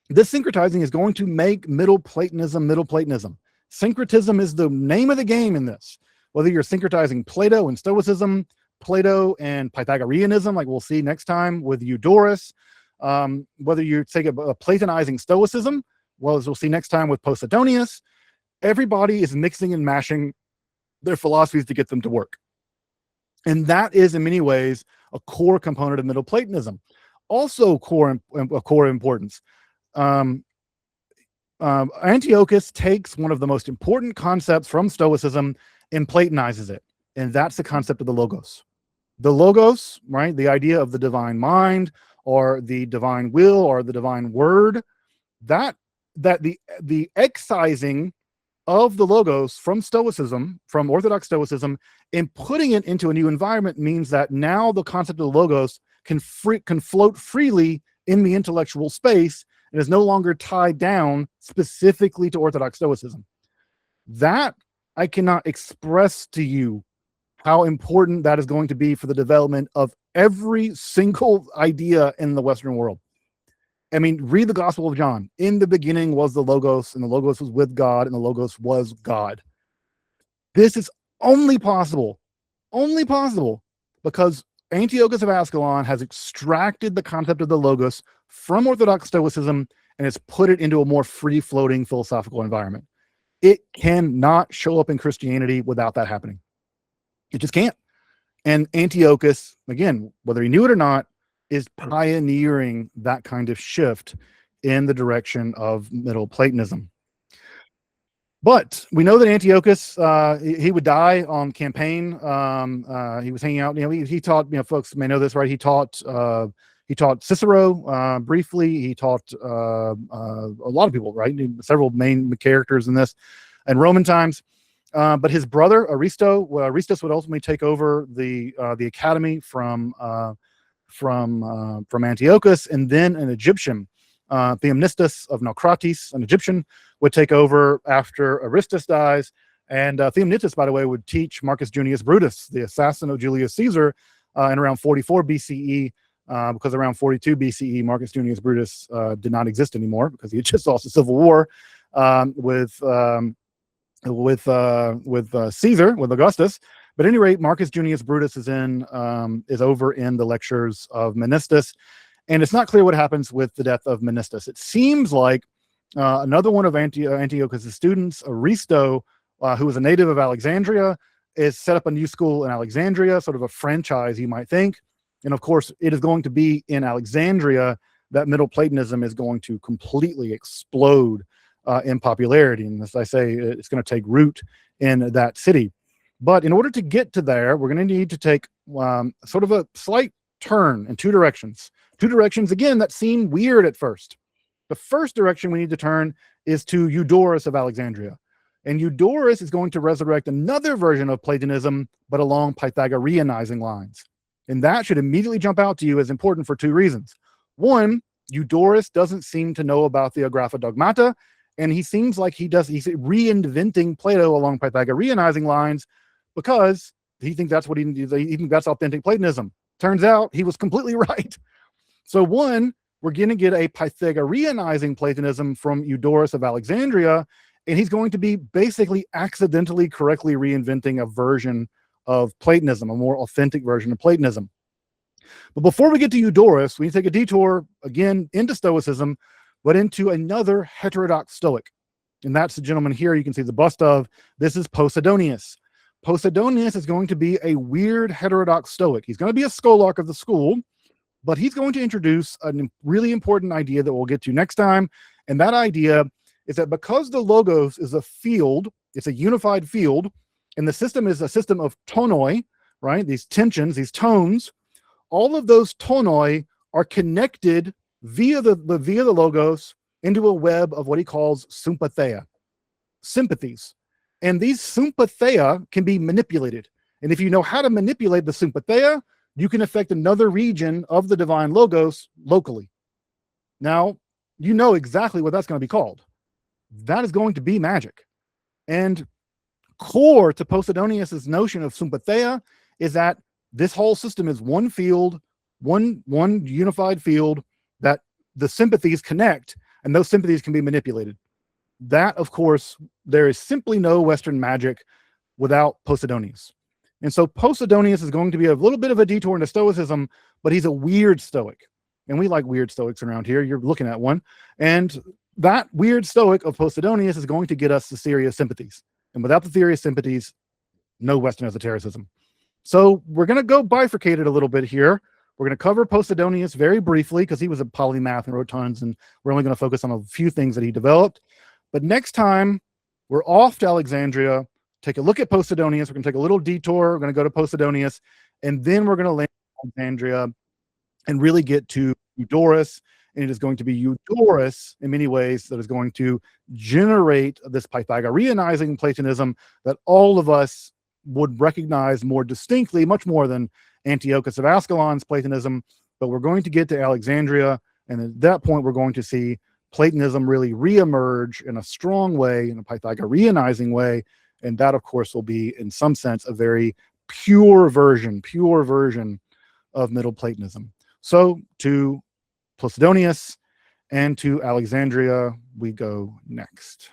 is going to make Middle-Platonism. Syncretism is the name of the game in this. Whether you're syncretizing Plato and Stoicism, Plato and Pythagoreanism, like we'll see next time with Eudorus, whether you take a Platonizing Stoicism, well, as we'll see next time with Posidonius, everybody is mixing and mashing their philosophies to get them to work. And that is, in many ways, a core component of Middle Platonism. Also core importance. Antiochus takes one of the most important concepts from Stoicism and Platonizes it. And that's the concept of the logos. The logos, right? The idea of the divine mind or the divine will or the divine word, that that the excising of the logos from Stoicism, from Orthodox Stoicism, and putting it into a new environment means that now the concept of the logos can float freely in the intellectual space and is no longer tied down specifically to Orthodox Stoicism. That I cannot express to you how important that is going to be for the development of every single idea in the Western world. I mean, read the Gospel of John. In the beginning was the Logos, and the Logos was with God, and the Logos was God. This is only possible because Antiochus of Ascalon has extracted the concept of the Logos from Orthodox Stoicism and has put it into a more free-floating philosophical environment. It cannot show up in Christianity without that happening. It just can't. And Antiochus, again, whether he knew it or not, is pioneering that kind of shift in the direction of Middle Platonism. But we know that Antiochus, he would die on campaign. He was hanging out. He taught. Folks may know this, right? He taught Cicero briefly. He taught a lot of people, right? Several main characters in this, in Roman times. But his brother Aristos would ultimately take over the academy from Antiochus, and then an Egyptian, Theomnistus of Naucratis, an Egyptian, would take over after Aristus dies. And Theomnistus, by the way, would teach Marcus Junius Brutus, the assassin of Julius Caesar, in around 44 BCE, because around 42 BCE, Marcus Junius Brutus did not exist anymore because he had just lost the civil war with Caesar, with Augustus. But at any rate, Marcus Junius Brutus is over in the lectures of Menistus, and it's not clear what happens with the death of Menistus. It seems like another one of Antiochus' students, Aristo, who was a native of Alexandria, is set up a new school in Alexandria, sort of a franchise, you might think. And of course, it is going to be in Alexandria that Middle Platonism is going to completely explode in popularity. And as I say, it's going to take root in that city. But in order to get to there, we're going to need to take sort of a slight turn in two directions. Two directions, again, that seem weird at first. The first direction we need to turn is to Eudorus of Alexandria. And Eudorus is going to resurrect another version of Platonism, but along Pythagoreanizing lines. And that should immediately jump out to you as important for two reasons. One, Eudorus doesn't seem to know about the Agrapha Dogmata, and he seems like he's reinventing Plato along Pythagoreanizing lines because he thinks that's that's authentic Platonism. Turns out he was completely right. So one, we're going to get a Pythagoreanizing Platonism from Eudorus of Alexandria, and he's going to be basically accidentally correctly reinventing a version of Platonism, a more authentic version of Platonism. But before we get to Eudorus, we need to take a detour again into Stoicism, but into another heterodox Stoic. And that's the gentleman here you can see the bust of. This is Posidonius. Posidonius is going to be a weird heterodox Stoic. He's going to be a scholarch of the school, but he's going to introduce a really important idea that we'll get to next time. And that idea is that because the logos is a field, it's a unified field, and the system is a system of tonoi, right? These tensions, these tones, all of those tonoi are connected via the logos into a web of what he calls sympatheia, sympathies. And these sympatheia can be manipulated. And if you know how to manipulate the sympatheia, you can affect another region of the divine logos locally. Now, you know exactly what that's going to be called. That is going to be magic. And core to Posidonius's notion of sympatheia is that this whole system is one field, one unified field that the sympathies connect, and those sympathies can be manipulated. That, of course, there is simply no Western magic without Posidonius. And so Posidonius is going to be a little bit of a detour into Stoicism, but he's a weird Stoic. And we like weird Stoics around here. You're looking at one. And that weird Stoic of Posidonius is going to get us the theory of sympathies. And without the theory of sympathies, no Western esotericism. So we're going to go bifurcate it a little bit here. We're going to cover Posidonius very briefly because he was a polymath and wrote tons, and we're only going to focus on a few things that he developed. But next time, we're off to Alexandria, take a look at Posidonius. We're going to take a little detour. We're going to go to Posidonius, and then we're going to land in Alexandria and really get to Eudorus and it is going to be Eudorus in many ways that is going to generate this Pythagoreanizing Platonism that all of us would recognize more distinctly, much more than Antiochus of Ascalon's Platonism. But we're going to get to Alexandria, and at that point we're going to see Platonism really reemerge in a strong way, in a Pythagoreanizing way, and that, of course, will be, in some sense, a very pure version of Middle Platonism. So to Posidonius and to Alexandria we go next.